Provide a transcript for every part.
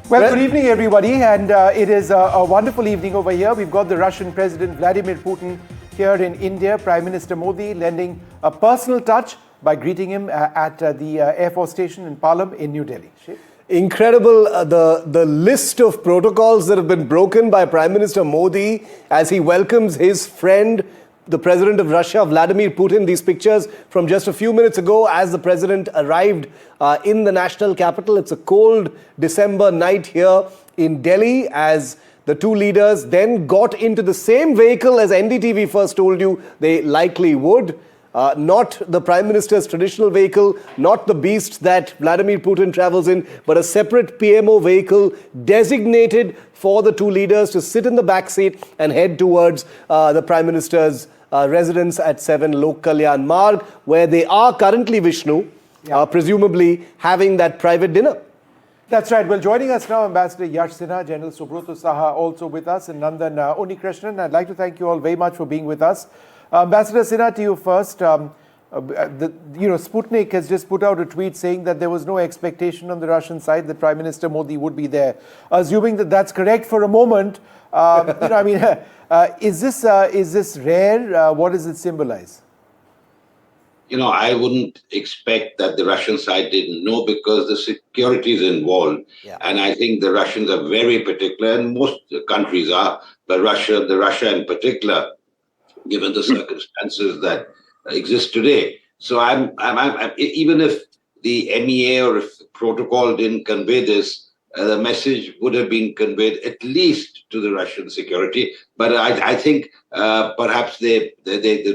Well, good evening, everybody, and it is a wonderful evening over here. We've got the Russian President Vladimir Putin here in India, Prime Minister Modi lending a personal touch by greeting him at the Air Force Station in Palam in New Delhi. Incredible, the list of protocols that have been broken by Prime Minister Modi as he welcomes his friend, the President of Russia, Vladimir Putin. These pictures from just a few minutes ago as the President arrived in the national capital. It's a cold December night here in Delhi as the two leaders then got into the same vehicle as NDTV first told you they likely would. Not the Prime Minister's traditional vehicle, not the beast that Vladimir Putin travels in, but a separate PMO vehicle designated for the two leaders to sit in the back seat and head towards the Prime Minister's residence at 7 Lok Kalyan Marg, where they are currently, Vishnu, presumably having that private dinner. That's right. Well, joining us now, Ambassador Yash Sinha, General Subroto Saha also with us, and Nandan Unnikrishnan. I'd like to thank you all very much for being with us. Ambassador Sinha, to you first. Sputnik has just put out a tweet saying that there was no expectation on the Russian side that Prime Minister Modi would be there. Assuming that that's correct for a moment, is this rare? What does it symbolize? I wouldn't expect that the Russian side didn't know because the security is involved. Yeah. And I think the Russians are very particular, and most countries are, but Russia in particular, given the circumstances that exist today. So I'm even if the MEA or if the protocol didn't convey this, the message would have been conveyed at least to the Russian security. But I think perhaps they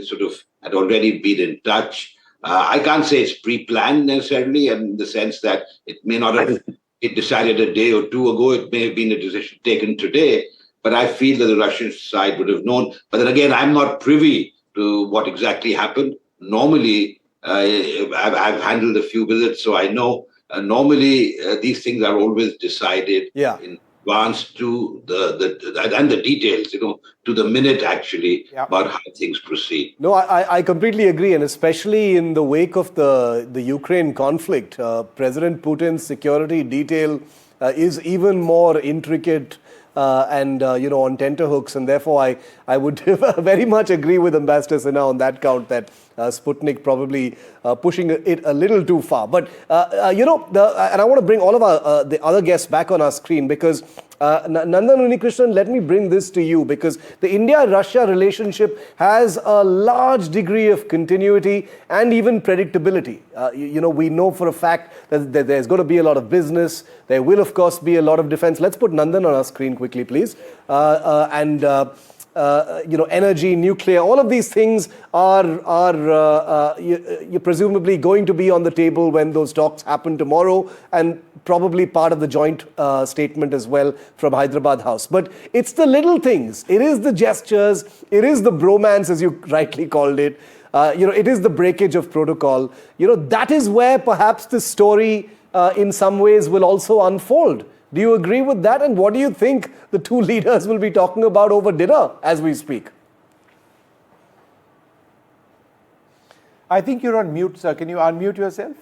sort of had already been in touch. I can't say it's pre-planned necessarily, in the sense that it may not have been decided a day or two ago. It may have been a decision taken today. But I feel that the Russian side would have known. But then again, I'm not privy to what exactly happened. Normally, I've handled a few visits, so I know. Normally, these things are always decided in advance to the details, to the minute actually, about how things proceed. No, I completely agree, and especially in the wake of the Ukraine conflict, President Putin's security detail is even more intricate and on tenterhooks, and therefore I would very much agree with Ambassador Sinha on that count that Sputnik probably pushing it a little too far. But and I want to bring all of the other guests back on our screen because Nandan Unnikrishnan, let me bring this to you because the India-Russia relationship has a large degree of continuity and even predictability. We know for a fact that there's going to be a lot of business. There will, of course, be a lot of defense. Let's put Nandan on our screen quickly, please. Energy, nuclear, all of these things are you're presumably going to be on the table when those talks happen tomorrow, and probably part of the joint statement as well from Hyderabad House. But it's the little things. It is the gestures. It is the bromance, as you rightly called it. It is the breakage of protocol. That is where perhaps the story in some ways will also unfold. Do you agree with that? And what do you think the two leaders will be talking about over dinner as we speak? I think you're on mute, sir. Can you unmute yourself?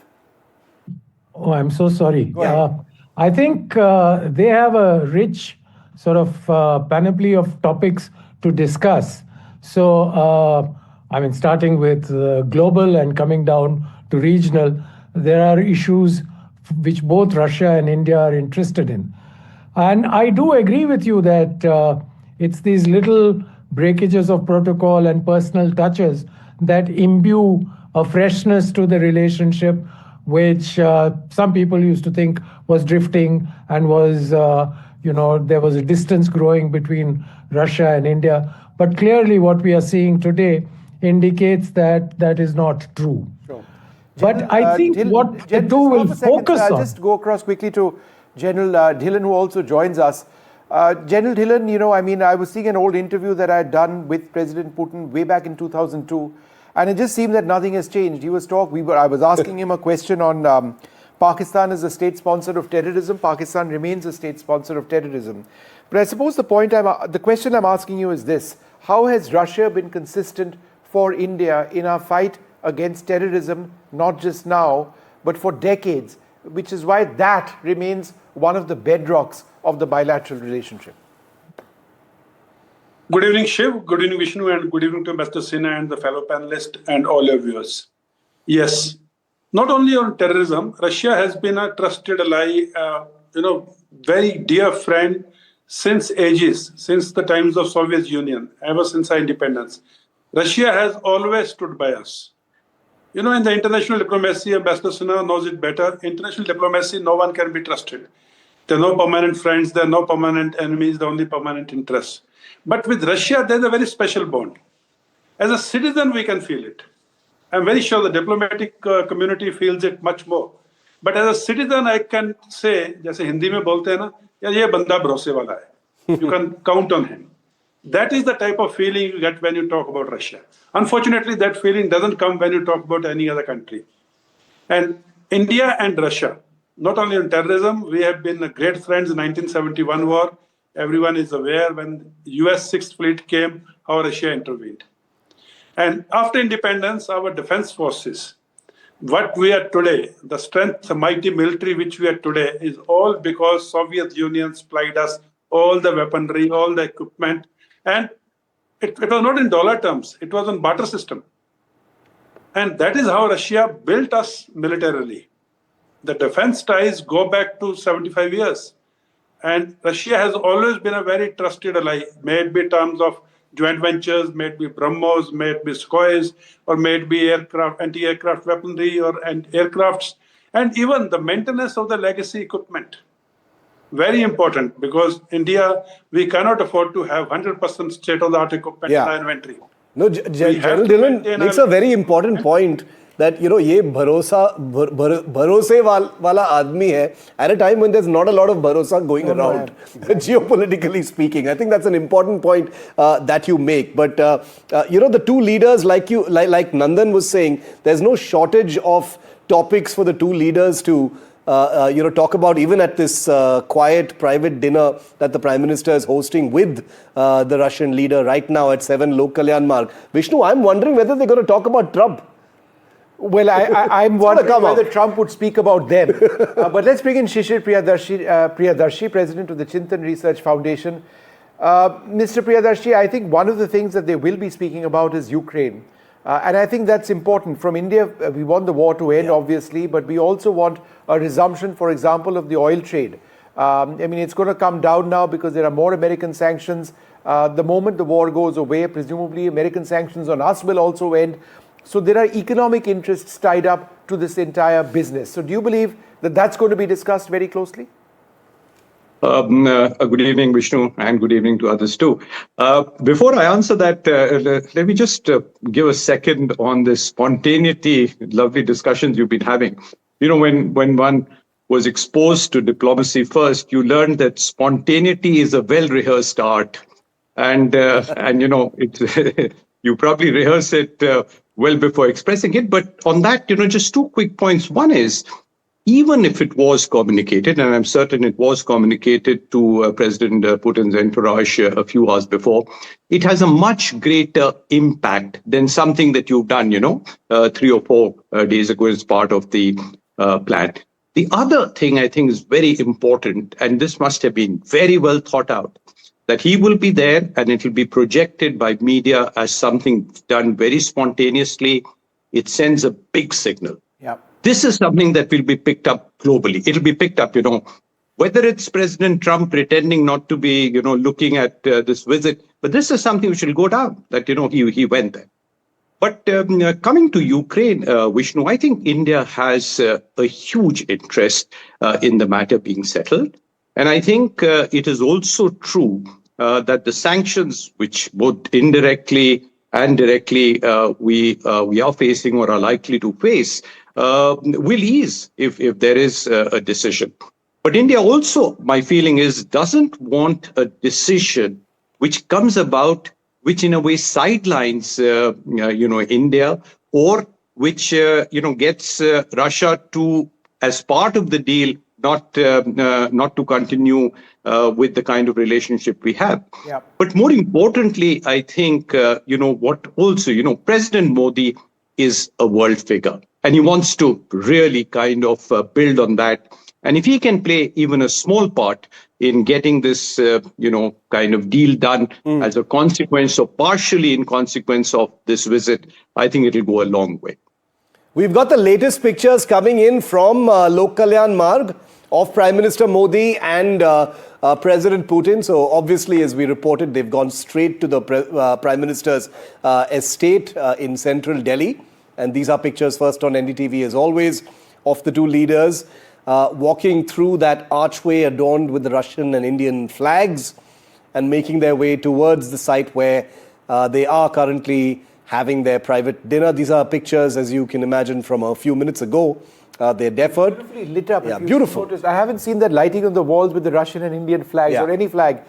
Oh, I'm so sorry. Go ahead. I think they have a rich sort of panoply of topics to discuss. So, starting with global and coming down to regional, there are issues which both Russia and India are interested in. And I do agree with you that it's these little breakages of protocol and personal touches that imbue a freshness to the relationship, which some people used to think was drifting and was, there was a distance growing between Russia and India. But clearly what we are seeing today indicates that that is not true. Sure. But I think what the two will focus on... I'll just go across quickly to General Dhillon, who also joins us. General Dhillon, I was seeing an old interview that I had done with President Putin way back in 2002, and it just seemed that nothing has changed. I was asking him a question on Pakistan as a state sponsor of terrorism. Pakistan remains a state sponsor of terrorism. But I suppose the question I'm asking you is this: how has Russia been consistent for India in our fight against terrorism, not just now, but for decades? which is why that remains one of the bedrocks of the bilateral relationship. Good evening, Shiv. Good evening, Vishnu, and good evening to Ambassador Sinha and the fellow panelists and all your viewers. Yes, not only on terrorism, Russia has been a trusted ally, very dear friend since ages, since the times of Soviet Union, ever since our independence. Russia has always stood by us. In the international diplomacy, Ambassador Sinha knows it better. International diplomacy, no one can be trusted. There are no permanent friends, there are no permanent enemies, there are only permanent interests. But with Russia, there's a very special bond. As a citizen, we can feel it. I'm very sure the diplomatic community feels it much more. But as a citizen, I can say, जैसे हिंदी में बोलते हैं ना, यार ये बंदा भरोसे वाला है. You can count on him. That is the type of feeling you get when you talk about Russia. Unfortunately, that feeling doesn't come when you talk about any other country. And India and Russia, not only on terrorism, we have been great friends in 1971 war. Everyone is aware when US 6th Fleet came, how Russia intervened. And after independence, our defense forces, what we are today, the strength, the mighty military which we are today, is all because Soviet Union supplied us all the weaponry, all the equipment. And it was not in dollar terms, it was on barter system. And that is how Russia built us militarily. The defense ties go back to 75 years. And Russia has always been a very trusted ally, may it be terms of joint ventures, may it be BrahMos, may it be Sukhois, or may it be aircraft, anti-aircraft weaponry or aircrafts, and even the maintenance of the legacy equipment. Very important, because India, we cannot afford to have 100% state-of-the-art equipment in our inventory. No, General Dhillon makes a very important point that, ये भरोसे वाला आदमी है at a time when there's not a lot of bharosa going around, geopolitically speaking. I think that's an important point that you make. But, the two leaders, like Nandan was saying, there's no shortage of topics for the two leaders to talk about, even at this quiet private dinner that the Prime Minister is hosting with the Russian leader right now at 7 Lok Kalyan Marg. Vishnu, I'm wondering whether they're going to talk about Trump. Well, I'm wondering whether Trump would speak about them. But let's bring in Shishir Priyadarshi, President of the Chintan Research Foundation. Mr. Priyadarshi, I think one of the things that they will be speaking about is Ukraine. And I think that's important. From India, we want the war to end, obviously, but we also want a resumption, for example, of the oil trade. It's going to come down now because there are more American sanctions. The moment the war goes away, presumably American sanctions on us will also end. So there are economic interests tied up to this entire business. So do you believe that that's going to be discussed very closely? Good evening, Vishnu, and good evening to others too. Before I answer that, let me just give a second on this spontaneity, lovely discussions you've been having. When one was exposed to diplomacy first, you learned that spontaneity is a well-rehearsed art. And you probably rehearse it well before expressing it. But on that, just two quick points. One is, even if it was communicated, and I'm certain it was communicated to President Putin's entourage a few hours before, it has a much greater impact than something that you've done, 3 or 4 days ago as part of the plan. The other thing I think is very important, and this must have been very well thought out, that he will be there and it will be projected by media as something done very spontaneously. It sends a big signal. Yeah. This is something that will be picked up globally. It'll be picked up, whether it's President Trump pretending not to be, looking at this visit, but this is something which will go down, that, he went there. But coming to Ukraine, Vishnu, I think India has a huge interest in the matter being settled. And I think it is also true that the sanctions, which both indirectly and directly we are facing or are likely to face, will ease if there is a decision. But India also, my feeling is, doesn't want a decision which comes about, which in a way sidelines, India, or which, gets Russia to, as part of the deal, not to continue with the kind of relationship we have. Yeah. But more importantly, I think, what also, President Modi is a world figure. And he wants to really kind of build on that. And if he can play even a small part in getting this, kind of deal done as a consequence or partially in consequence of this visit, I think it will go a long way. We've got the latest pictures coming in from Lok Kalyan Marg of Prime Minister Modi and President Putin. So obviously, as we reported, they've gone straight to the Prime Minister's estate in central Delhi. And these are pictures first on NDTV, as always, of the two leaders walking through that archway adorned with the Russian and Indian flags and making their way towards the site where they are currently having their private dinner. These are pictures, as you can imagine, from a few minutes ago. They're deferred. Beautifully lit up. Yeah, beautiful. Noticed. I haven't seen that lighting on the walls with the Russian and Indian flags or any flag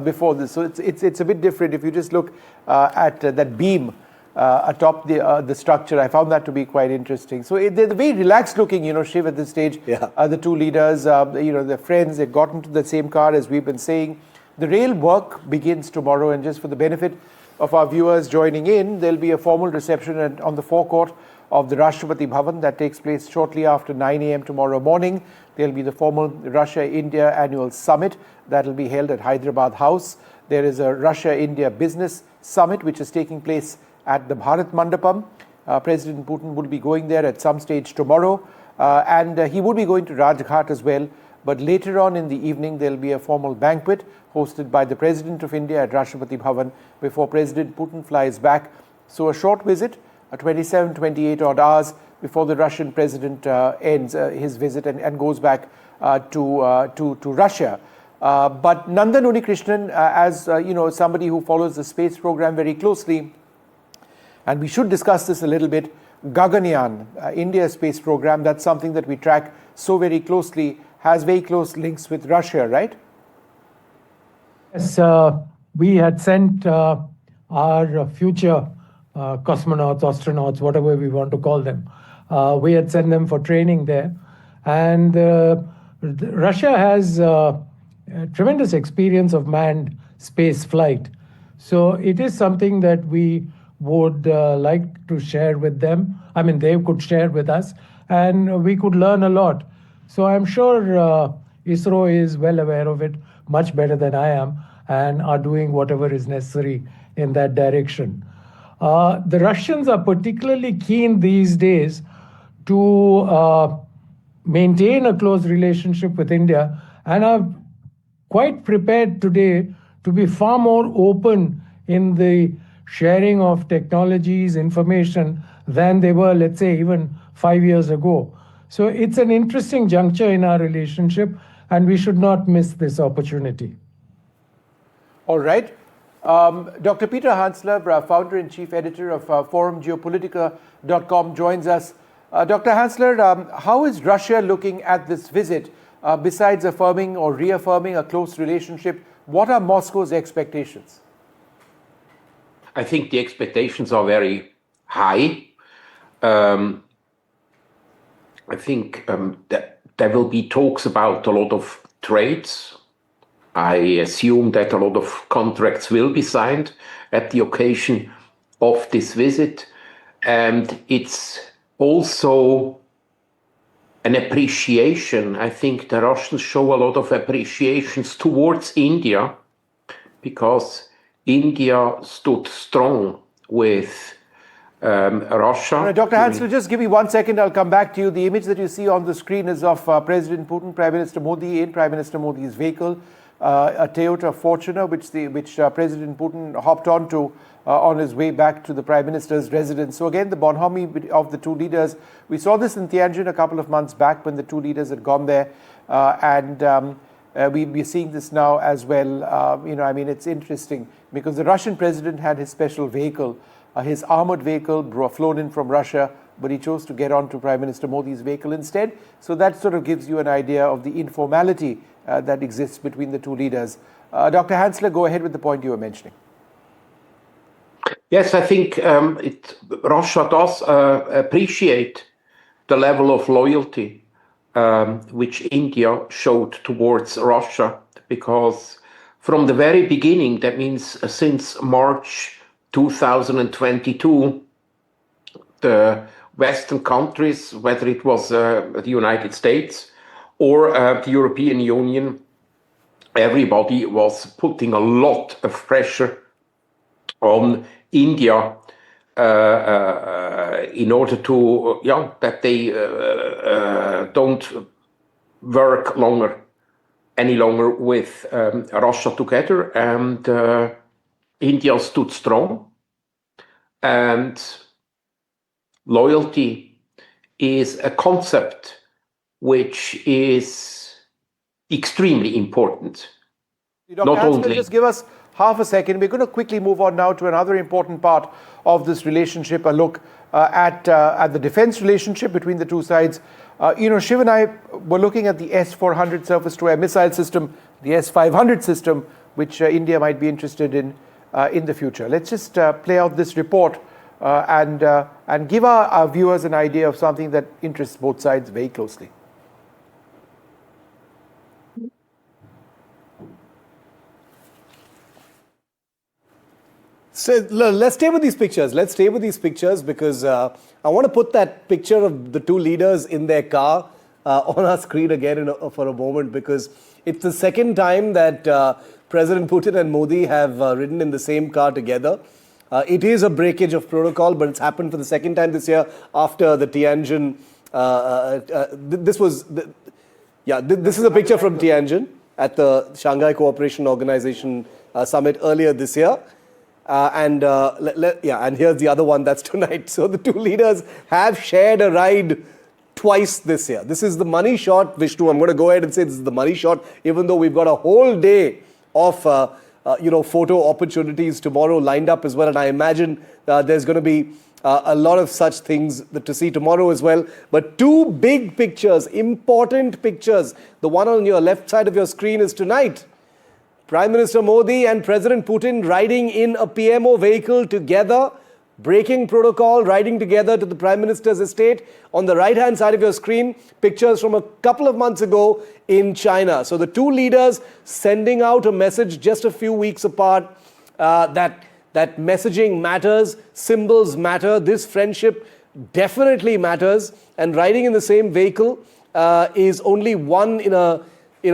before this. So it's a bit different. If you just look at that beam atop the structure, I found that to be quite interesting. So they're very relaxed looking, Shiv, at this stage. The two leaders, they're friends. They've gotten to the same car, as we've been saying. The real work begins tomorrow, and just for the benefit of our viewers joining in, there'll be a formal reception on the forecourt of the Rashtrapati Bhavan that takes place shortly after 9 a.m. tomorrow morning. There'll be the formal Russia-India annual summit that will be held at Hyderabad House. There is a Russia-India business summit which is taking place at the Bharat Mandapam. President Putin will be going there at some stage tomorrow, and he would be going to Rajghat as well. But later on in the evening, there'll be a formal banquet hosted by the President of India at Rashtrapati Bhavan before President Putin flies back. So a short visit, 27, 28 odd hours before the Russian president ends his visit and goes back to Russia. But Nandan Unikrishnan, as somebody who follows the space program very closely, and we should discuss this a little bit, Gaganyaan, India's space program, that's something that we track so very closely, has very close links with Russia, right? Yes, we had sent our future cosmonauts, astronauts, whatever we want to call them. We had sent them for training there. And Russia has tremendous experience of manned space flight. So it is something that we would like to share with them. I mean, they could share with us, and we could learn a lot. So I'm sure ISRO is well aware of it, much better than I am, and are doing whatever is necessary in that direction. The Russians are particularly keen these days to maintain a close relationship with India, and are quite prepared today to be far more open in the sharing of technologies, information, than they were, let's say, even 5 years ago. So it's an interesting juncture in our relationship, and we should not miss this opportunity. All right. Dr. Peter Hansler, founder and chief editor of forumgeopolitica.com, joins us. Dr. Hansler, how is Russia looking at this visit? Besides affirming or reaffirming a close relationship, what are Moscow's expectations? I think the expectations are very high. I think that there will be talks about a lot of trades. I assume that a lot of contracts will be signed at the occasion of this visit. And it's also an appreciation. I think the Russians show a lot of appreciations towards India, because India stood strong with Russia. Dr. Hansler, just give me 1 second. I'll come back to you. The image that you see on the screen is of President Putin, Prime Minister Modi in Prime Minister Modi's vehicle, a Toyota Fortuner, which President Putin hopped onto on his way back to the Prime Minister's residence. So again, the bonhomie of the two leaders. We saw this in Tianjin a couple of months back when the two leaders had gone there, and we're seeing this now as well. It's interesting because the Russian president had his special vehicle, his armored vehicle flown in from Russia, but he chose to get onto Prime Minister Modi's vehicle instead. So that sort of gives you an idea of the informality that exists between the two leaders. Dr. Hansler, go ahead with the point you were mentioning. Yes, I think Russia does appreciate the level of loyalty which India showed towards Russia, because from the very beginning, that means since March 2022, the Western countries, whether it was the United States or the European Union, everybody was putting a lot of pressure on India in order to, that they don't work any longer with Russia together, and India stood strong. And loyalty is a concept which is extremely important. Dr. Not Hansel, only just give us half a second. We're going to quickly move on now to another important part of this relationship, a look at the defense relationship between the two sides. Shiv and I were looking at the S-400 surface-to-air missile system, the S-500 system, which India might be interested in the future. Let's just play out this report and give our viewers an idea of something that interests both sides very closely. So let's stay with these pictures. Let's stay with these pictures because I want to put that picture of the two leaders in their car on our screen again for a moment, because it's the second time that President Putin and Modi have ridden in the same car together. It is a breakage of protocol, but it's happened for the second time this year after the Tianjin. This is a picture from Tianjin at the Shanghai Cooperation Organization summit earlier this year. And here's the other one, that's tonight. So the two leaders have shared a ride twice this year. This is the money shot, Vishnu. I'm going to go ahead and say this is the money shot, even though we've got a whole day of photo opportunities tomorrow lined up as well. And I imagine there's going to be a lot of such things to see tomorrow as well. But two big pictures, important pictures. The one on your left side of your screen is tonight. Prime Minister Modi and President Putin riding in a PMO vehicle together, breaking protocol, riding together to the Prime Minister's estate. On the right-hand side of your screen, pictures from a couple of months ago in China. So the two leaders sending out a message just a few weeks apart that messaging matters, symbols matter, this friendship definitely matters, and riding in the same vehicle is only one in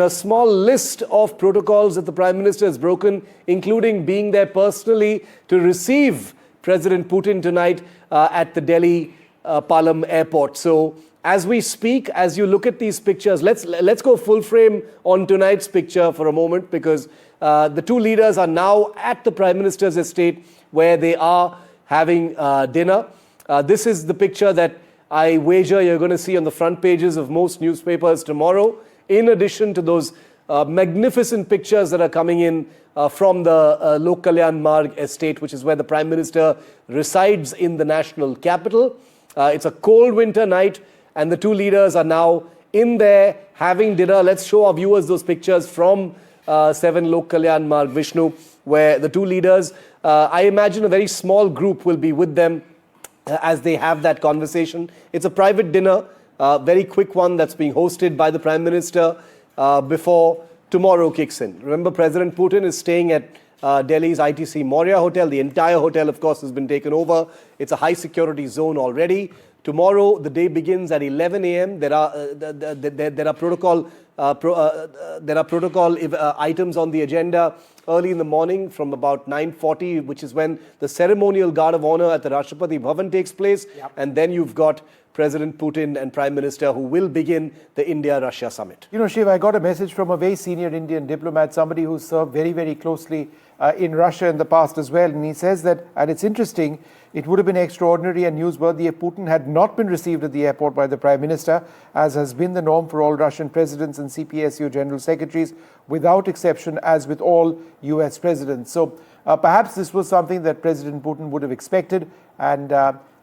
a small list of protocols that the Prime Minister has broken, including being there personally to receive President Putin tonight at the Delhi Palam airport. So as we speak, as you look at these pictures, let's go full frame on tonight's picture for a moment, because the two leaders are now at the Prime Minister's estate where they are having dinner. This is the picture that I wager you're going to see on the front pages of most newspapers tomorrow, in addition to those magnificent pictures that are coming in from the Lok Kalyan Marg estate, which is where the Prime Minister resides in the national capital. It's a cold winter night, and the two leaders are now in there having dinner. Let's show our viewers those pictures from 7 Lok Kalyan Marg, Vishnu, where the two leaders, I imagine a very small group will be with them as they have that conversation. It's a private dinner. Very quick one that's being hosted by the Prime Minister before tomorrow kicks in. Remember, President Putin is staying at Delhi's ITC Maurya Hotel. The entire hotel, of course, has been taken over. It's a high security zone already. Tomorrow, the day begins at 11 a.m. There are protocol items on the agenda early in the morning from about 9:40, which is when the ceremonial guard of honor at the Rashtrapati Bhavan takes place. Yep. And then you've got President Putin and Prime Minister who will begin the India-Russia summit. Shiv, I got a message from a very senior Indian diplomat, somebody who served very, very closely in Russia in the past as well. And he says that, and it's interesting, it would have been extraordinary and newsworthy if Putin had not been received at the airport by the Prime Minister, as has been the norm for all Russian presidents and CPSU general secretaries, without exception, as with all US presidents. So perhaps this was something that President Putin would have expected,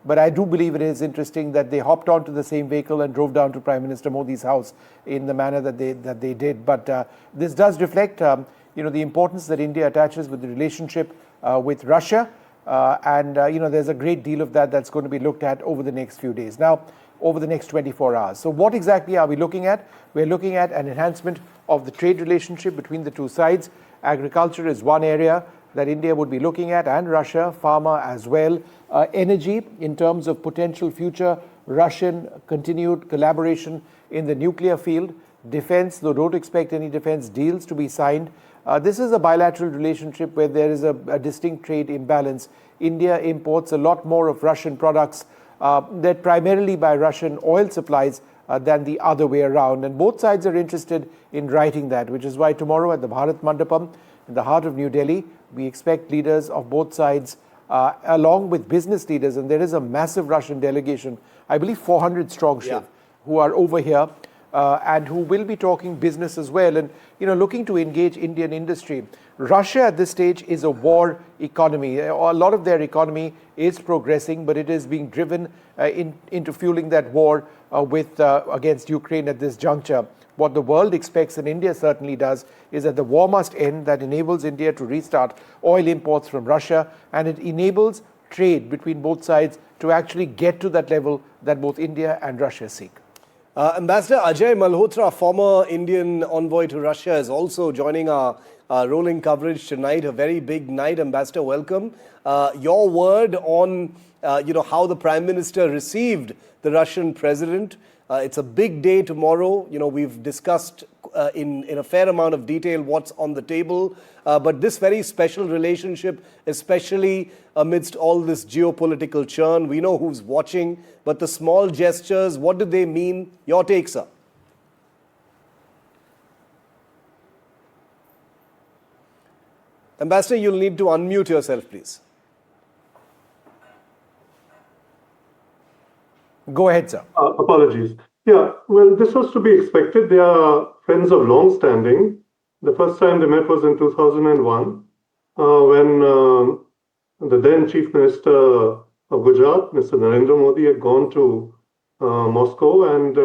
but I do believe it is interesting that they hopped onto the same vehicle and drove down to Prime Minister Modi's house in the manner that they did. But this does reflect, the importance that India attaches with the relationship with Russia, and there's a great deal of that's going to be looked at over the next few days. Now, over the next 24 hours. So what exactly are we looking at? We're looking at an enhancement of the trade relationship between the two sides. Agriculture is one area that India would be looking at, and Russia, pharma as well. Energy, in terms of potential future Russian continued collaboration in the nuclear field, defense, though don't expect any defense deals to be signed. This is a bilateral relationship where there is a distinct trade imbalance. India imports a lot more of Russian products that primarily by Russian oil supplies than the other way around. And both sides are interested in righting that, which is why tomorrow at the Bharat Mandapam, in the heart of New Delhi, we expect leaders of both sides, along with business leaders, and there is a massive Russian delegation, I believe 400 strong, Shiv, who are over here and who will be talking business as well and, looking to engage Indian industry. Russia at this stage is a war economy. A lot of their economy is progressing, but it is being driven into fueling that war against Ukraine at this juncture. What the world expects, and India certainly does, is that the war must end. That enables India to restart oil imports from Russia, and it enables trade between both sides to actually get to that level that both India and Russia seek. Ambassador Ajay Malhotra, former Indian envoy to Russia, is also joining our rolling coverage tonight. A very big night. Ambassador, welcome. Your word on how the Prime Minister received the Russian President. It's a big day tomorrow. We've discussed in a fair amount of detail what's on the table. But this very special relationship, especially amidst all this geopolitical churn, we know who's watching. But the small gestures, what do they mean? Your take, sir. Ambassador, you'll need to unmute yourself, please. Go ahead, sir. Apologies. Yeah, well, this was to be expected. They are friends of long standing. The first time they met was in 2001 when the then Chief Minister of Gujarat, Mr. Narendra Modi, had gone to Moscow, and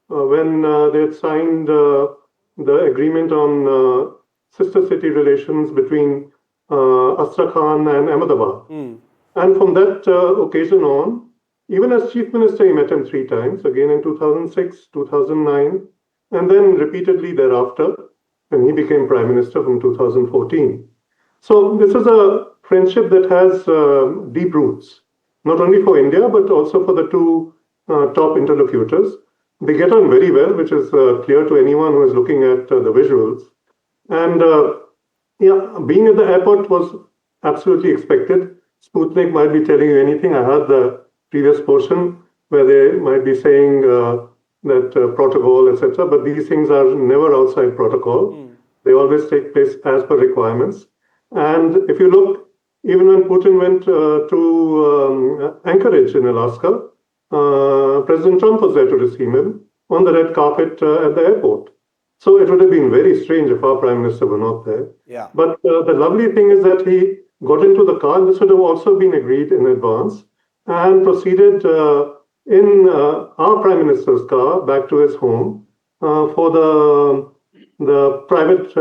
when they had signed the agreement on sister city relations between Astrakhan and Ahmedabad. And from that occasion on, even as Chief Minister, he met him 3 times, again in 2006, 2009, and then repeatedly thereafter, when he became Prime Minister from 2014. So this is a friendship that has deep roots, not only for India, but also for the two top interlocutors. They get on very well, which is clear to anyone who is looking at the visuals. And being at the airport was absolutely expected. Sputnik might be telling you anything. I heard the previous portion where they might be saying that protocol, etc. But these things are never outside protocol. They always take place as per requirements. And if you look, even when Putin went to Anchorage in Alaska, President Trump was there to receive him on the red carpet at the airport. So it would have been very strange if our Prime Minister were not there. Yeah. But the lovely thing is that he got into the car, and this would have also been agreed in advance, and proceeded in our Prime Minister's car back to his home for the private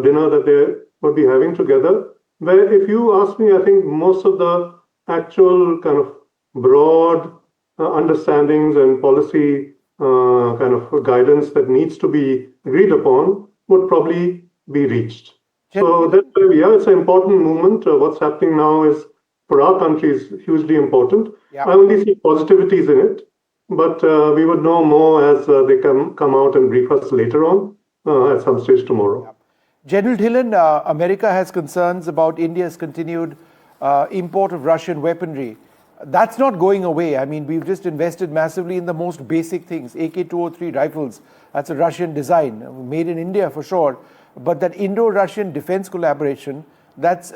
dinner that they would be having together. Where, if you ask me, I think most of the actual kind of broad understandings and policy kind of guidance that needs to be agreed upon would probably be reached. So that's where we are. It's an important movement. What's happening now is, for our country, is hugely important. Yeah. I only see positivities in it, but we would know more as they come out and brief us later on at some stage tomorrow. Yeah. General Dhillon, America has concerns about India's continued import of Russian weaponry. That's not going away. I mean, we've just invested massively in the most basic things. AK-203 rifles, that's a Russian design, made in India for sure. But that Indo-Russian defense collaboration, that's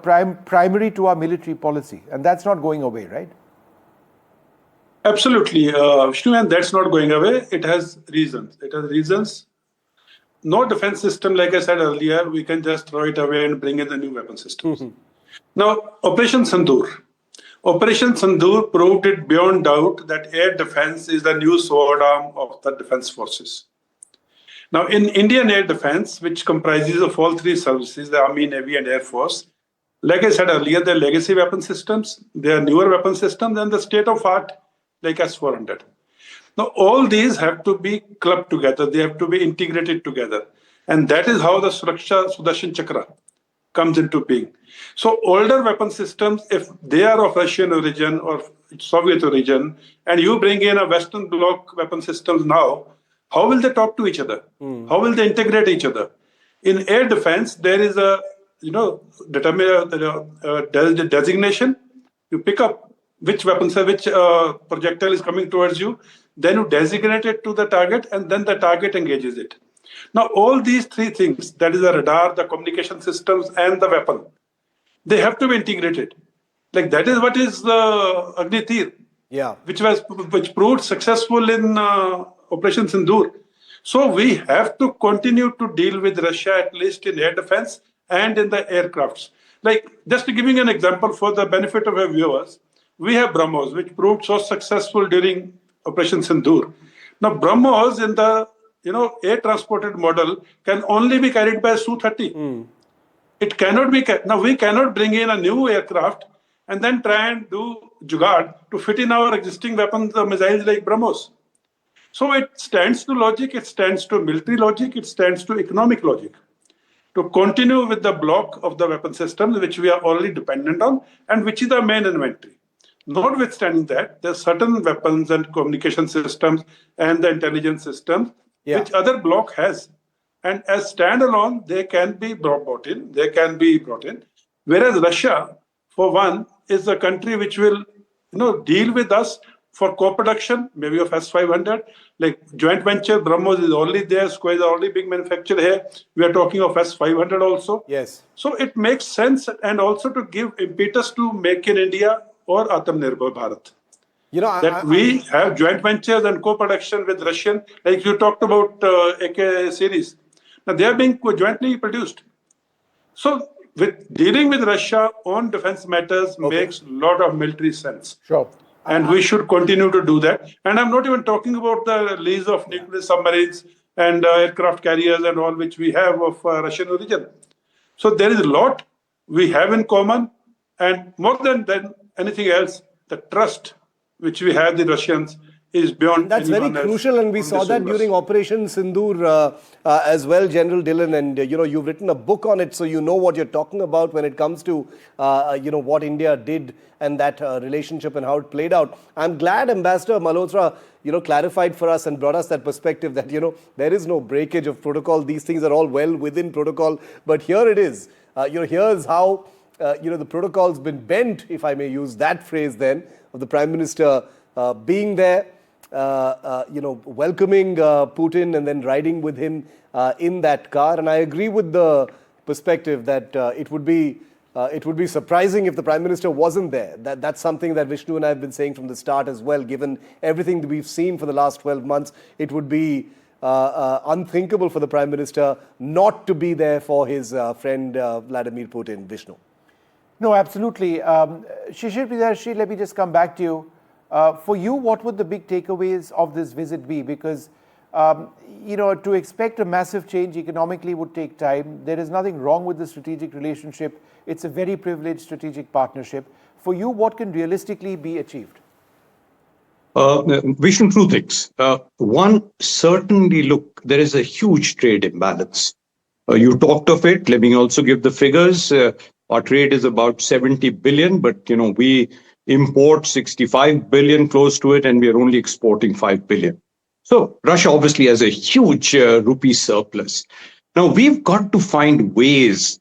primary to our military policy. And that's not going away, right? Absolutely, Vishnu, and that's not going away. It has reasons. No defense system, like I said earlier, we can just throw it away and bring in the new weapon systems. Now, Operation Sindoor proved it beyond doubt that air defense is the new sword arm of the defense forces. Now, in Indian air defense, which comprises of all 3 services, the Army, Navy, and Air Force, like I said earlier, they're legacy weapon systems, they are newer weapon systems, and the state-of-art, like S-400. Now, all these have to be clubbed together. They have to be integrated together. And that is how the Suraksha Sudarshan Chakra comes into being. So older weapon systems, if they are of Russian origin or Soviet origin, and you bring in a Western bloc weapon systems now, how will they talk to each other? How will they integrate each other? In air defense, there is a designation. You pick up which weapon, which projectile is coming towards you, then you designate it to the target, and then the target engages it. Now, all these three things, that is the radar, the communication systems, and the weapon, they have to be integrated. Like that is what is the Agni Tir, which proved successful in Operation Sindoor. So we have to continue to deal with Russia, at least in air defense and in the aircrafts. Like, just giving an example for the benefit of our viewers, we have BrahMos, which proved so successful during Operation Sindoor. Now, BrahMos in the air transported model can only be carried by Su-30. It cannot be. Now, we cannot bring in a new aircraft and then try and do jugaad to fit in our existing weapons, the missiles like BrahMos. So it stands to logic, it stands to military logic, it stands to economic logic to continue with the block of the weapon systems, which we are already dependent on and which is the main inventory. Notwithstanding that, there are certain weapons and communication systems and the intelligence systems which other bloc has. And as standalone, they can be brought in. Whereas Russia, for one, is a country which will deal with us for co-production, maybe of S-500, like joint venture. BrahMos is already there. Square is already being manufactured here. We are talking of S-500 also. Yes. So it makes sense, and also to give impetus to Make in India or Atmanirbhar Bharat. We have joint ventures and co-production with Russian, like you talked about AK series. Now they are being jointly produced. So with dealing with Russia on defense matters makes a lot of military sense. Sure. And we should continue to do that. And I'm not even talking about the lease of nuclear submarines and aircraft carriers and all which we have of Russian origin. So there is a lot we have in common. And more than anything else, the trust which we have the Russians is beyond. That's very crucial, and we saw that during Operation Sindoor as well, General Dillon. And you've written a book on it, so you know what you're talking about when it comes to what India did and that relationship and how it played out. I'm glad Ambassador Malhotra clarified for us and brought us that perspective that there is no breakage of protocol. These things are all well within protocol, but here it is. Here's how the protocol's been bent, if I may use that phrase, then, of the Prime Minister being there. Welcoming Putin and then riding with him in that car. And I agree with the perspective that it would be surprising if the Prime Minister wasn't there. That's something that Vishnu and I have been saying from the start as well. Given everything that we've seen for the last 12 months, it would be unthinkable for the Prime Minister not to be there for his friend Vladimir Putin. Vishnu. No, absolutely. Shishir Pridarshi, let me just come back to you. For you, what would the big takeaways of this visit be? Because, to expect a massive change economically would take time. There is nothing wrong with the strategic relationship. It's a very privileged strategic partnership. For you, what can realistically be achieved? Vishnu, two things. One, certainly, look, there is a huge trade imbalance. You talked of it. Let me also give the figures. Our trade is about 70 billion, but, we import 65 billion close to it, and we are only exporting 5 billion. So Russia obviously has a huge rupee surplus. Now we've got to find ways.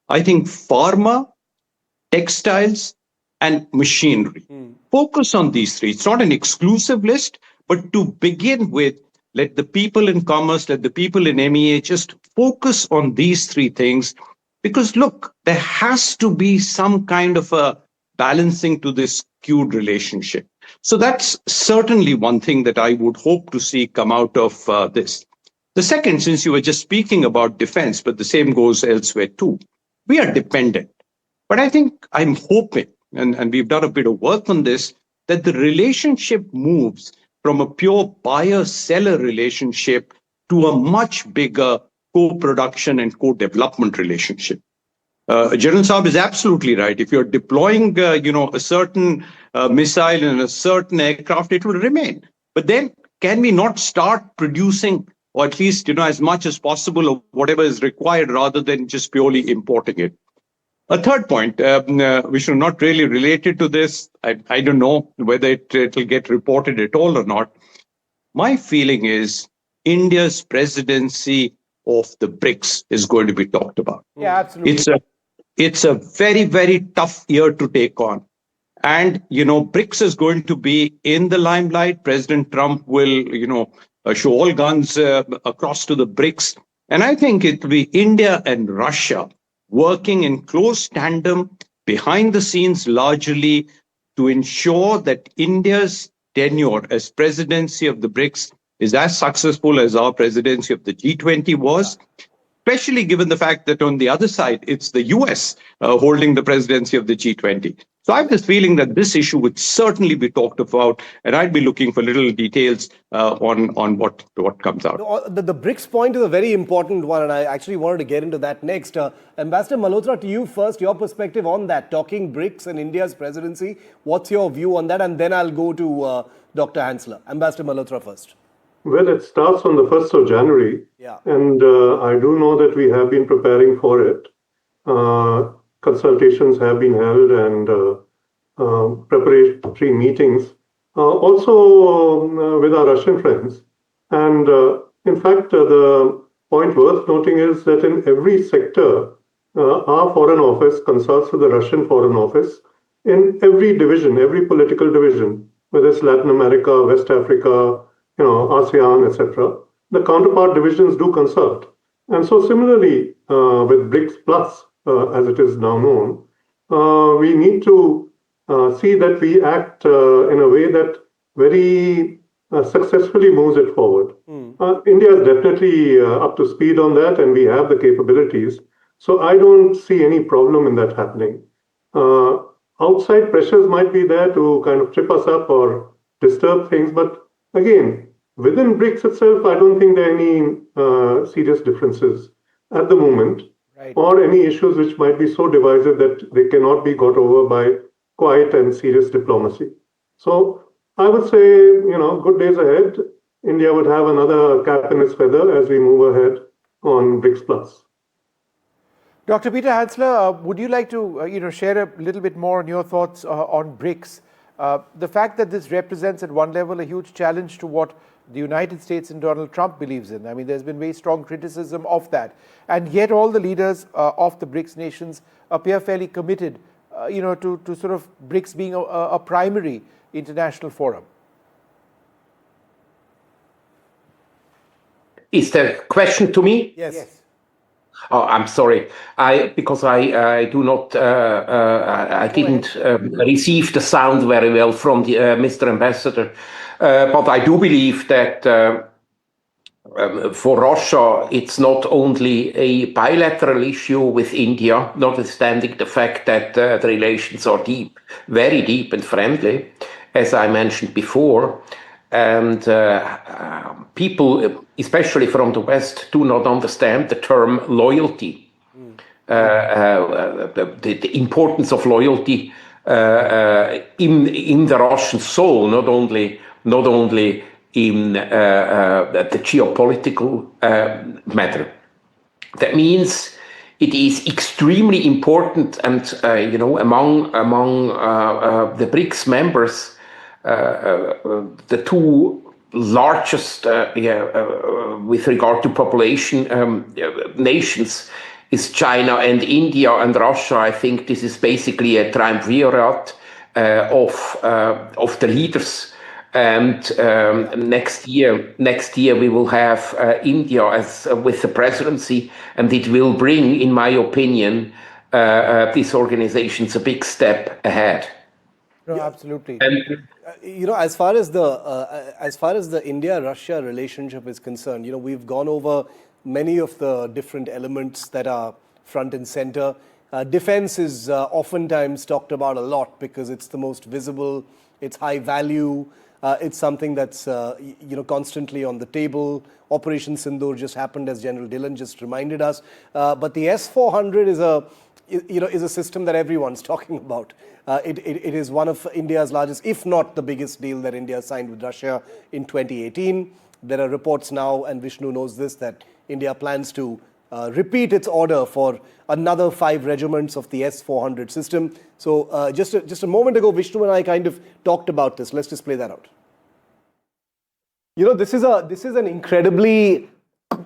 I think pharma, textiles, and machinery. Focus on these three. It's not an exclusive list, but to begin with, let the people in commerce, let the people in MEA just focus on these three things. Because look, there has to be some kind of a balancing to this skewed relationship. So that's certainly one thing that I would hope to see come out of this. The second, since you were just speaking about defense, but the same goes elsewhere too, we are dependent. But I think I'm hoping, and we've done a bit of work on this, that the relationship moves from a pure buyer-seller relationship to a much bigger co-production and co-development relationship. General Saab is absolutely right. If you're deploying, a certain missile in a certain aircraft, it will remain. But then, can we not start producing, or at least, as much as possible of whatever is required, rather than just purely importing it? A third point, Vishnu, not really related to this. I don't know whether it will get reported at all or not. My feeling is India's presidency of the BRICS is going to be talked about. Yeah, absolutely. It's a very, very tough year to take on. And, BRICS is going to be in the limelight. President Trump will, show all guns across to the BRICS. And I think it will be India and Russia working in close tandem behind the scenes largely to ensure that India's tenure as presidency of the BRICS is as successful as our presidency of the G20 was, especially given the fact that on the other side, it's the US holding the presidency of the G20. So I have this feeling that this issue would certainly be talked about, and I'd be looking for little details on what comes out. The BRICS point is a very important one, and I actually wanted to get into that next. Ambassador Malhotra, to you first, your perspective on that, talking BRICS and India's presidency. What's your view on that? And then I'll go to Dr. Hansler. Ambassador Malhotra first. Well, it starts on the 1st of January, and I do know that we have been preparing for it. Consultations have been held and preparatory meetings, also with our Russian friends. And in fact, the point worth noting is that in every sector, our Foreign Office consults with the Russian Foreign Office in every division, every political division, whether it's Latin America, West Africa, ASEAN, etc. The counterpart divisions do consult. And so similarly, with BRICS Plus, as it is now known, we need to see that we act in a way that very successfully moves it forward. India is definitely up to speed on that, and we have the capabilities. So I don't see any problem in that happening. Outside pressures might be there to kind of trip us up or disturb things, but again, within BRICS itself, I don't think there are any serious differences at the moment, or any issues which might be so divisive that they cannot be got over by quiet and serious diplomacy. So I would say, good days ahead. India would have another cap in its feather as we move ahead on BRICS Plus. Dr. Peter Hansler, would you like to share a little bit more on your thoughts on BRICS? The fact that this represents at one level a huge challenge to what the United States and Donald Trump believes in. I mean, there's been very strong criticism of that. And yet all the leaders of the BRICS nations appear fairly committed, to sort of BRICS being a primary international forum. Is the question to me? Yes. Oh, I'm sorry. Because I do not. I didn't receive the sound very well from the Mr. Ambassador. But I do believe that for Russia, it's not only a bilateral issue with India, notwithstanding the fact that the relations are deep, very deep and friendly, as I mentioned before. And people, especially from the West, do not understand the term loyalty, the importance of loyalty in the Russian soul, not only in the geopolitical matter. That means it is extremely important, and among the BRICS members, the two largest, with regard to population, nations is China and India and Russia. I think this is basically a triumvirate of the leaders. And next year we will have India with the presidency, and it will bring, in my opinion, these organizations a big step ahead. No, absolutely. And, as far as the India-Russia relationship is concerned, we've gone over many of the different elements that are front and center. Defense is oftentimes talked about a lot because it's the most visible, it's high value, it's something that's constantly on the table. Operation Sindoor just happened, as General Dhillon just reminded us. But the S-400 is a system that everyone's talking about. It is one of India's largest, if not the biggest deal that India signed with Russia in 2018. There are reports now, and Vishnu knows this, that India plans to repeat its order for another 5 regiments of the S-400 system. So just a moment ago, Vishnu and I kind of talked about this. Let's just play that out. You know, this is an incredibly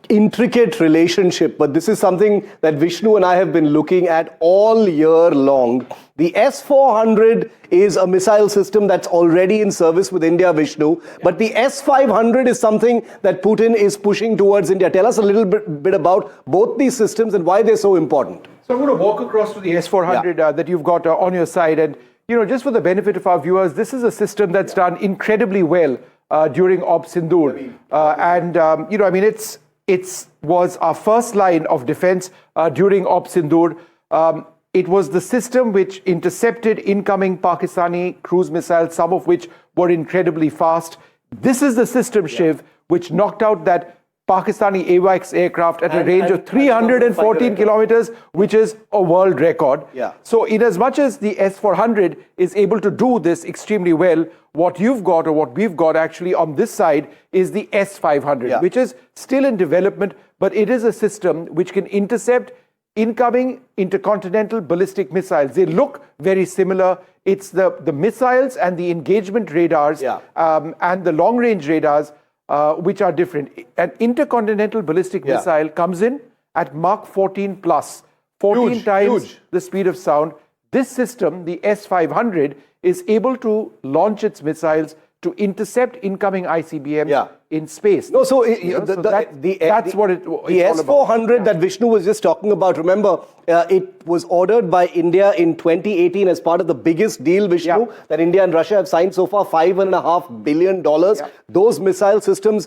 intricate relationship, but this is something that Vishnu and I have been looking at all year long. The S-400 is a missile system that's already in service with India, Vishnu, but the S-500 is something that Putin is pushing towards India. Tell us a little bit about both these systems and why they're so important. So I'm going to walk across to the S-400 that you've got on your side, and just for the benefit of our viewers, this is a system that's done incredibly well during Op Sindoor, it was our first line of defense during Op Sindoor. It was the system which intercepted incoming Pakistani cruise missiles, some of which were incredibly fast. This is the system, Shiv, which knocked out that Pakistani AWACS aircraft at a range of 314 kilometers, which is a world record. Yeah. So in as much as the S-400 is able to do this extremely well, what you've got, or what we've got actually on this side, is the S-500, which is still in development, but it is a system which can intercept incoming intercontinental ballistic missiles. They look very similar. It's the missiles and the engagement radars and the long-range radars which are different. An intercontinental ballistic missile comes in at Mach 14 plus, 14 times the speed of sound. This system, the S-500, is able to launch its missiles to intercept incoming ICBMs in space. No, so that's what it's the S-400 that Vishnu was just talking about, remember, it was ordered by India in 2018 as part of the biggest deal, Vishnu, that India and Russia have signed so far, $5.5 billion. Those missile systems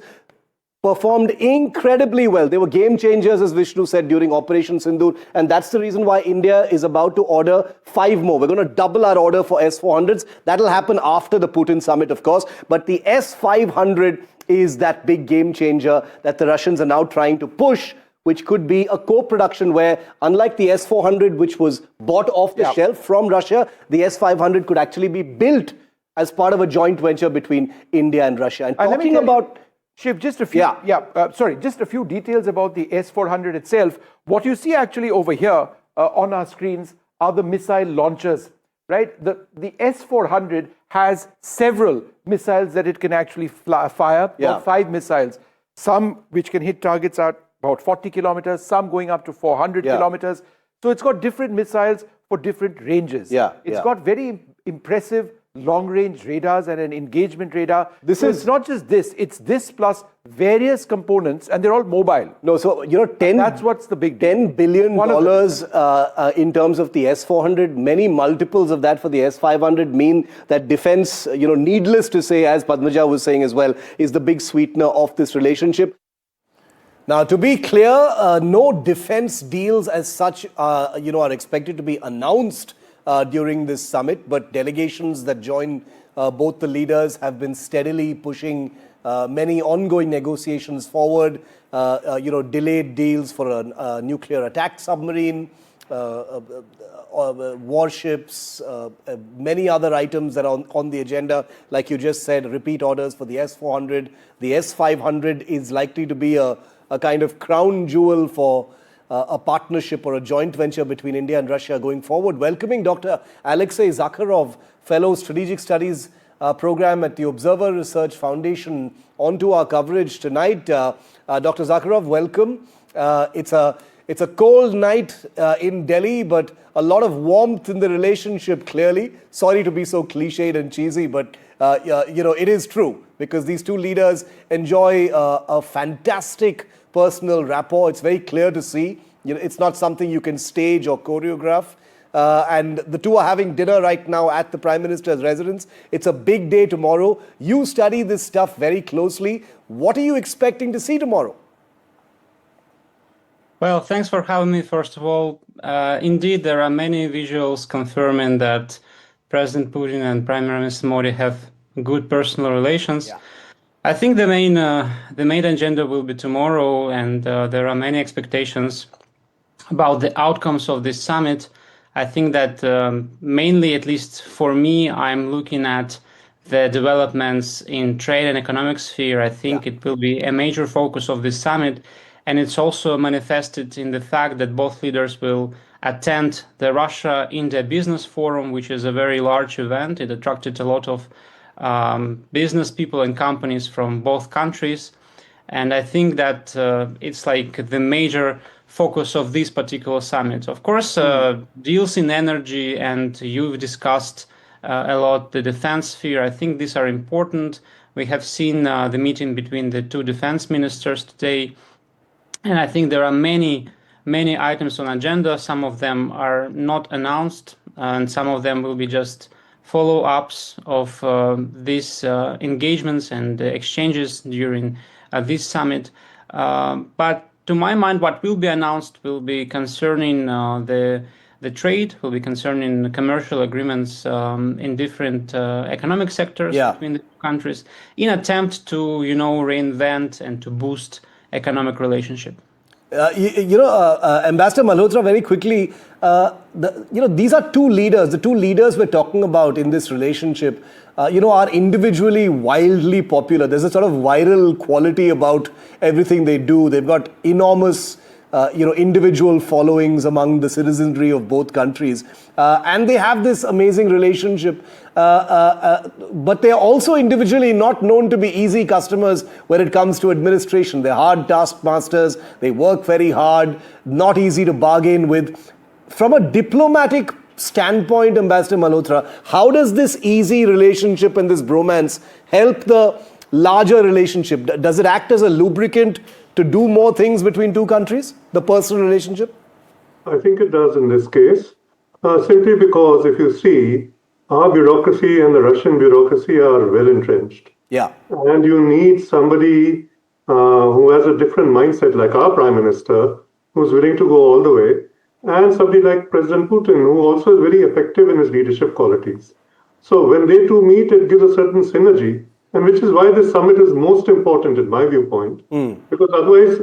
performed incredibly well. They were game changers, as Vishnu said, during Operation Sindoor. And that's the reason why India is about to order 5 more. We're going to double our order for S-400s. That'll happen after the Putin summit, of course. But the S-500 is that big game changer that the Russians are now trying to push, which could be a co-production where, unlike the S-400, which was bought off the shelf from Russia, the S-500 could actually be built as part of a joint venture between India and Russia. And talking about... Shiv, just a few, just a few details about the S-400 itself. What you see actually over here on our screens are the missile launchers, right? The S-400 has several missiles that it can actually fire, about 5 missiles. Some which can hit targets at about 40 kilometers, some going up to 400 kilometers. So it's got different missiles for different ranges. It's got very impressive long-range radars and an engagement radar. It's not just this, it's this plus various components, and they're all mobile. No, so, that's what's the big deal. $10 billion in terms of the S-400, many multiples of that for the S-500 mean that defense, needless to say, as Padmaja was saying as well, is the big sweetener of this relationship. Now, to be clear, no defense deals as such, are expected to be announced during this summit, but delegations that join both the leaders have been steadily pushing many ongoing negotiations forward, delayed deals for a nuclear attack submarine, warships, many other items that are on the agenda. Like you just said, repeat orders for the S-400. The S-500 is likely to be a kind of crown jewel for a partnership or a joint venture between India and Russia going forward. Welcoming Dr. Alexei Zakharov, Fellow Strategic Studies Program at the Observer Research Foundation, onto our coverage tonight. Dr. Zakharov, welcome. It's a cold night in Delhi, but a lot of warmth in the relationship, clearly. Sorry to be so cliched and cheesy, but it is true, because these two leaders enjoy a fantastic personal rapport. It's very clear to see. It's not something you can stage or choreograph. And the two are having dinner right now at the Prime Minister's residence. It's a big day tomorrow. You study this stuff very closely. What are you expecting to see tomorrow? Well, thanks for having me, first of all. Indeed, there are many visuals confirming that President Putin and Prime Minister Modi have good personal relations. I think the main agenda will be tomorrow, and there are many expectations about the outcomes of this summit. I think that mainly, at least for me, I'm looking at the developments in trade and economic sphere. I think it will be a major focus of this summit. And it's also manifested in the fact that both leaders will attend the Russia-India Business Forum, which is a very large event. It attracted a lot of business people and companies from both countries. And I think that it's like the major focus of this particular summit. Of course, deals in energy, and you've discussed a lot the defense sphere. I think these are important. We have seen the meeting between the two defense ministers today. And I think there are many items on agenda. Some of them are not announced, and some of them will be just follow-ups of these engagements and exchanges during this summit. But to my mind, what will be announced will be concerning the trade, will be concerning commercial agreements in different economic sectors between the two countries, in attempt to, reinvent and to boost economic relationship. Ambassador Malhotra, very quickly, these are two leaders. The two leaders we're talking about in this relationship, are individually wildly popular. There's a sort of viral quality about everything they do. They've got enormous, individual followings among the citizenry of both countries. And they have this amazing relationship. But they're also individually not known to be easy customers when it comes to administration. They're hard taskmasters. They work very hard, not easy to bargain with. From a diplomatic standpoint, Ambassador Malhotra, how does this easy relationship and this bromance help the larger relationship? Does it act as a lubricant to do more things between two countries, the personal relationship? I think it does in this case, simply because if you see, our bureaucracy and the Russian bureaucracy are well entrenched. Yeah. And you need somebody who has a different mindset, like our Prime Minister, who's willing to go all the way, and somebody like President Putin, who also is very effective in his leadership qualities. So when they two meet, it gives a certain synergy, and which is why this summit is most important in my viewpoint, because otherwise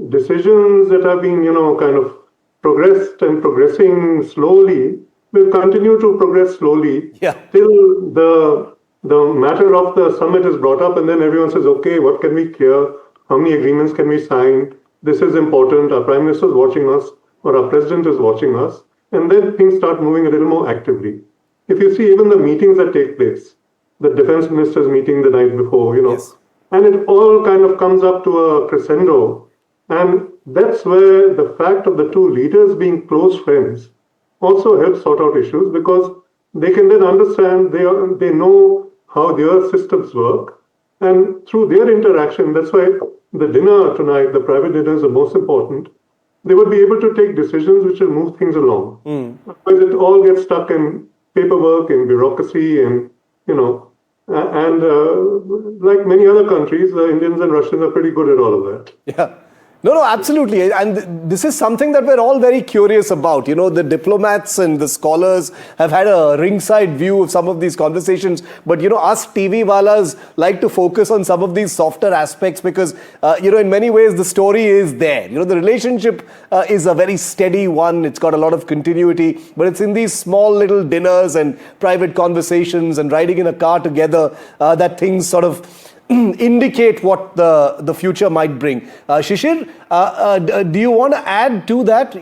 decisions that have been, kind of progressed and progressing slowly will continue to progress slowly till the matter of the summit is brought up, and then everyone says, okay, what can we clear? How many agreements can we sign? This is important. Our Prime Minister is watching us, or our President is watching us, and then things start moving a little more actively. If you see even the meetings that take place, the defense ministers meeting the night before, and it all kind of comes up to a crescendo. And that's where the fact of the two leaders being close friends also helps sort out issues, because they can then understand, they know how their systems work. And through their interaction, that's why the dinner tonight, the private dinner is the most important. They would be able to take decisions which will move things along. Otherwise, it all gets stuck in paperwork, in bureaucracy, and, like many other countries, the Indians and Russians are pretty good at all of that. Yeah. No, absolutely. And this is something that we're all very curious about. The diplomats and the scholars have had a ringside view of some of these conversations. But, us TV walas like to focus on some of these softer aspects because, in many ways, the story is there. The relationship is a very steady one. It's got a lot of continuity. But it's in these small little dinners and private conversations and riding in a car together that things sort of indicate what the future might bring. Shishir, do you want to add to that?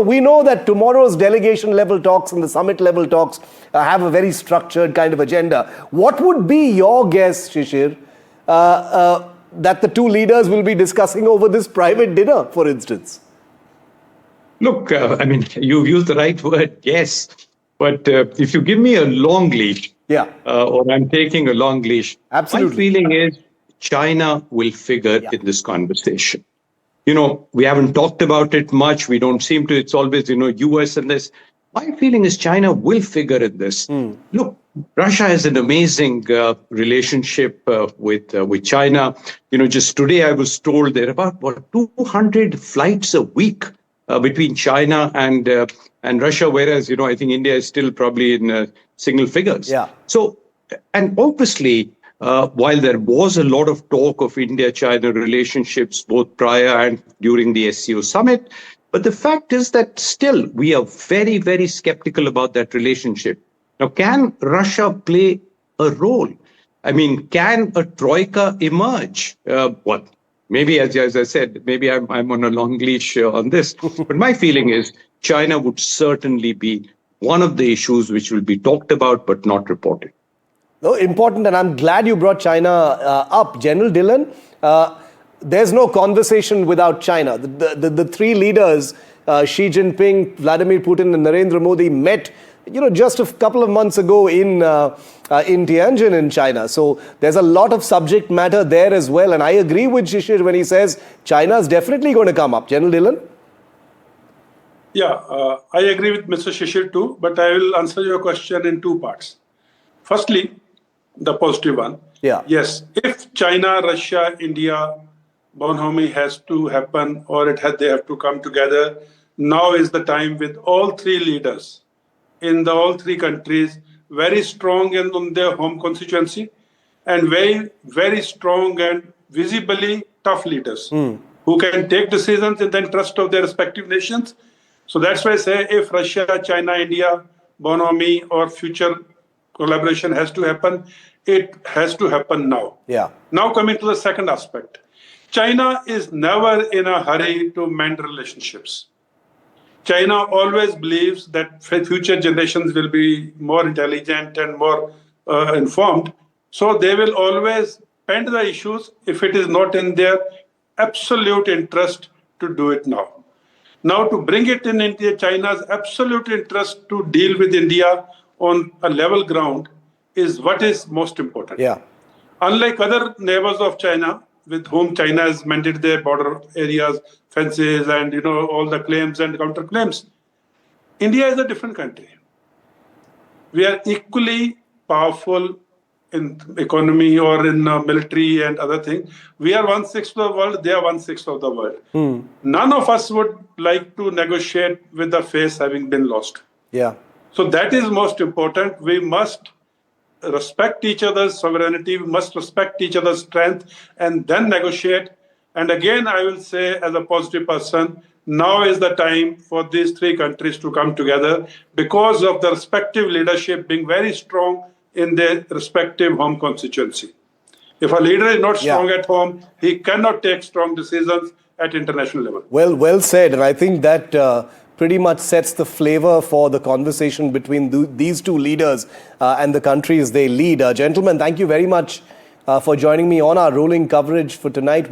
We know that tomorrow's delegation level talks and the summit level talks have a very structured kind of agenda. What would be your guess, Shishir, that the two leaders will be discussing over this private dinner, for instance? Look, you've used the right word, yes. But if you give me a long leash, or I'm taking a long leash, absolutely, my feeling is China will figure in this conversation. We haven't talked about it much. We don't seem to. It's always, US and this. My feeling is China will figure in this. Look, Russia has an amazing relationship with China. Just today I was told there are about 200 flights a week between China and Russia, whereas, I think India is still probably in single figures. Yeah. So, and obviously, while there was a lot of talk of India-China relationships, both prior and during the SCO summit, but the fact is that still we are very, very skeptical about that relationship. Now, can Russia play a role? Can a troika emerge? Maybe, as I said, maybe I'm on a long leash on this. But my feeling is China would certainly be one of the issues which will be talked about but not reported. No, important, and I'm glad you brought China up. General Dillon, there's no conversation without China. The three leaders, Xi Jinping, Vladimir Putin and Narendra Modi, met just a couple of months ago in Tianjin in China. So there's a lot of subject matter there as well. And I agree with Shishir when he says China is definitely going to come up. General Dillon? Yeah, I agree with Mr. Shishir too, but I will answer your question in two parts. Firstly, the positive one. Yeah. Yes, if China, Russia, India, bonhomie has to happen, or they have to come together, now is the time with all three leaders in all three countries, very strong and on their home constituency, and very, very strong and visibly tough leaders who can take decisions in the interest of their respective nations. So that's why I say if Russia, China, India, bonhomie or future collaboration has to happen, it has to happen now. Yeah. Now coming to the second aspect. China is never in a hurry to mend relationships. China always believes that future generations will be more intelligent and more informed. So they will always bend the issues if it is not in their absolute interest to do it now. Now to bring it in India, China's absolute interest to deal with India on a level ground is what is most important. Yeah. Unlike other neighbors of China, with whom China has mended their border areas, fences, and all the claims and counterclaims, India is a different country. We are equally powerful in economy or in military and other things. We are 1/6 of the world, they are 1/6 of the world. None of us would like to negotiate with the face having been lost. Yeah. So that is most important. We must respect each other's sovereignty, we must respect each other's strength, and then negotiate. And again, I will say as a positive person, now is the time for these three countries to come together because of the respective leadership being very strong in their respective home constituency. If a leader is not strong at home, he cannot take strong decisions at international level. Well said. And I think that pretty much sets the flavor for the conversation between these two leaders and the countries they lead. Gentlemen, thank you very much for joining me on our rolling coverage for tonight.